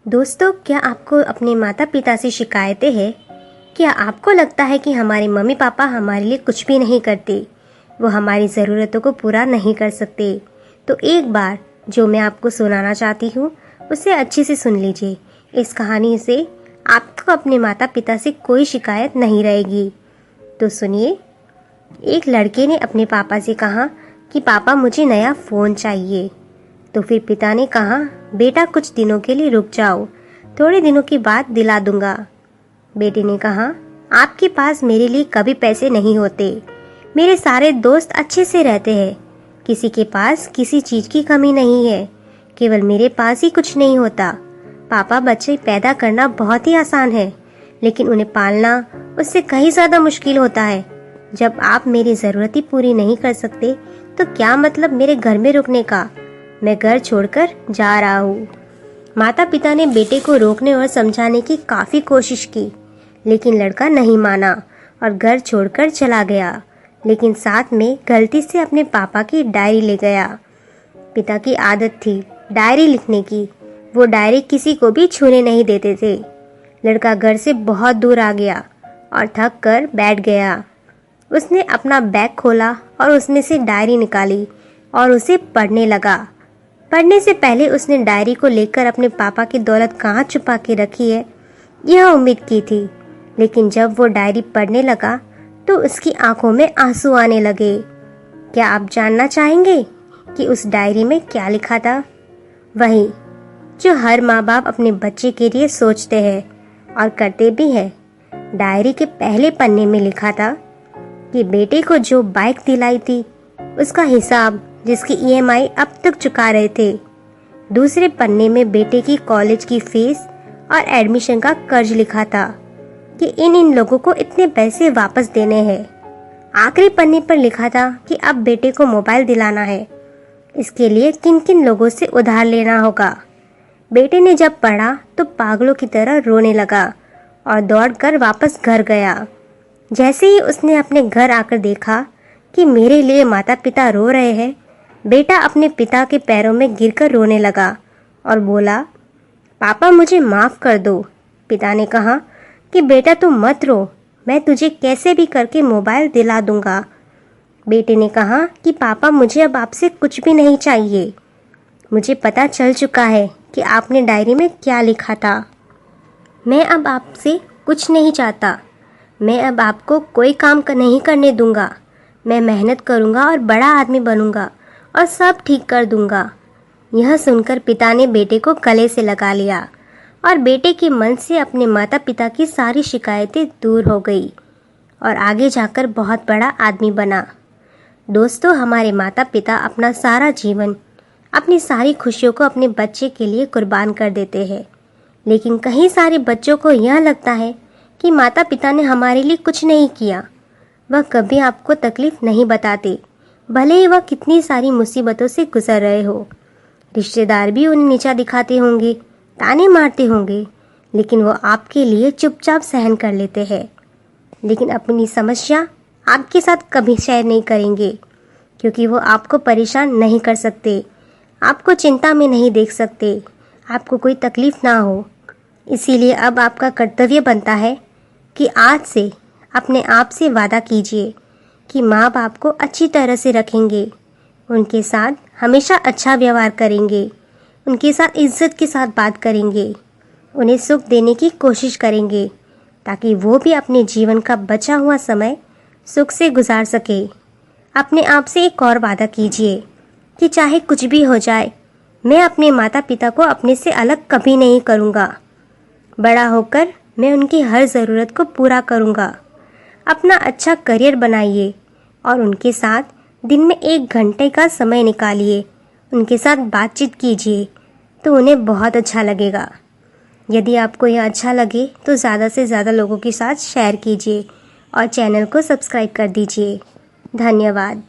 दोस्तों, क्या आपको अपने माता पिता से शिकायतें हैं? क्या आपको लगता है कि हमारे मम्मी पापा हमारे लिए कुछ भी नहीं करते, वो हमारी ज़रूरतों को पूरा नहीं कर सकते? तो एक बार जो मैं आपको सुनाना चाहती हूँ उसे अच्छे से सुन लीजिए। इस कहानी से आपको अपने माता पिता से कोई शिकायत नहीं रहेगी। तो सुनिए। एक लड़के ने अपने पापा से कहा कि पापा मुझे नया फ़ोन चाहिए। तो फिर पिता ने कहा, बेटा कुछ दिनों के लिए रुक जाओ, थोड़े दिनों के बाद दिला दूंगा। बेटे ने कहा, आपके पास मेरे लिए कभी पैसे नहीं होते, मेरे सारे दोस्त अच्छे से रहते हैं, किसी के पास किसी चीज़ की कमी नहीं है, केवल मेरे पास ही कुछ नहीं होता। पापा, बच्चे पैदा करना बहुत ही आसान है, लेकिन उन्हें पालना उससे कहीं ज़्यादा मुश्किल होता है। जब आप मेरी ज़रूरत ही पूरी नहीं कर सकते तो क्या मतलब मेरे घर में रुकने का? मैं घर छोड़कर जा रहा हूँ। माता पिता ने बेटे को रोकने और समझाने की काफ़ी कोशिश की, लेकिन लड़का नहीं माना और घर छोड़कर चला गया। लेकिन साथ में गलती से अपने पापा की डायरी ले गया। पिता की आदत थी डायरी लिखने की, वो डायरी किसी को भी छूने नहीं देते थे। लड़का घर से बहुत दूर आ गया और थक कर बैठ गया। उसने अपना बैग खोला और उसमें से डायरी निकाली और उसे पढ़ने लगा। पढ़ने से पहले उसने डायरी को लेकर अपने पापा की दौलत कहाँ छुपा के रखी है, यह उम्मीद की थी। लेकिन जब वो डायरी पढ़ने लगा तो उसकी आंखों में आंसू आने लगे। क्या आप जानना चाहेंगे कि उस डायरी में क्या लिखा था? वही जो हर माँ बाप अपने बच्चे के लिए सोचते हैं और करते भी हैं। डायरी के पहले पन्ने में लिखा था कि बेटे को जो बाइक दिलाई थी उसका हिसाब, जिसकी ईएमआई अब तक चुका रहे थे। दूसरे पन्ने में बेटे की कॉलेज की फीस और एडमिशन का कर्ज लिखा था कि इन लोगों को इतने पैसे वापस देने हैं। आखिरी पन्ने पर लिखा था कि अब बेटे को मोबाइल दिलाना है, इसके लिए किन किन लोगों से उधार लेना होगा। बेटे ने जब पढ़ा तो पागलों की तरह रोने लगा और दौड़कर वापस घर गया। जैसे ही उसने अपने घर आकर देखा कि मेरे लिए माता पिता रो रहे हैं, बेटा अपने पिता के पैरों में गिरकर रोने लगा और बोला, पापा मुझे माफ़ कर दो। पिता ने कहा कि बेटा तुम मत रो, मैं तुझे कैसे भी करके मोबाइल दिला दूंगा। बेटे ने कहा कि पापा मुझे अब आपसे कुछ भी नहीं चाहिए, मुझे पता चल चुका है कि आपने डायरी में क्या लिखा था। मैं अब आपसे कुछ नहीं चाहता, मैं अब आपको कोई काम नहीं करने दूंगा। मैं मेहनत करूंगा और बड़ा आदमी बनूंगा और सब ठीक कर दूंगा। यह सुनकर पिता ने बेटे को गले से लगा लिया और बेटे के मन से अपने माता पिता की सारी शिकायतें दूर हो गई और आगे जाकर बहुत बड़ा आदमी बना। दोस्तों, हमारे माता पिता अपना सारा जीवन, अपनी सारी खुशियों को अपने बच्चे के लिए कुर्बान कर देते हैं, लेकिन कई सारे बच्चों को यह लगता है कि माता पिता ने हमारे लिए कुछ नहीं किया। वह कभी आपको तकलीफ़ नहीं बताते, भले ही वह कितनी सारी मुसीबतों से गुजर रहे हो। रिश्तेदार भी उन्हें नीचा दिखाते होंगे, ताने मारते होंगे, लेकिन वो आपके लिए चुपचाप सहन कर लेते हैं। लेकिन अपनी समस्या आपके साथ कभी शेयर नहीं करेंगे, क्योंकि वो आपको परेशान नहीं कर सकते, आपको चिंता में नहीं देख सकते, आपको कोई तकलीफ़ ना हो। इसीलिए अब आपका कर्तव्य बनता है कि आज से अपने आप से वादा कीजिए कि माँ बाप को अच्छी तरह से रखेंगे, उनके साथ हमेशा अच्छा व्यवहार करेंगे, उनके साथ इज्जत के साथ बात करेंगे, उन्हें सुख देने की कोशिश करेंगे, ताकि वो भी अपने जीवन का बचा हुआ समय सुख से गुजार सके। अपने आप से एक और वादा कीजिए कि चाहे कुछ भी हो जाए, मैं अपने माता पिता को अपने से अलग कभी नहीं करूँगा। बड़ा होकर मैं उनकी हर ज़रूरत को पूरा करूँगा। अपना अच्छा करियर बनाइए और उनके साथ दिन में 1 घंटे का समय निकालिए, उनके साथ बातचीत कीजिए, तो उन्हें बहुत अच्छा लगेगा। यदि आपको यह अच्छा लगे तो ज़्यादा से ज़्यादा लोगों के साथ शेयर कीजिए और चैनल को सब्सक्राइब कर दीजिए। धन्यवाद।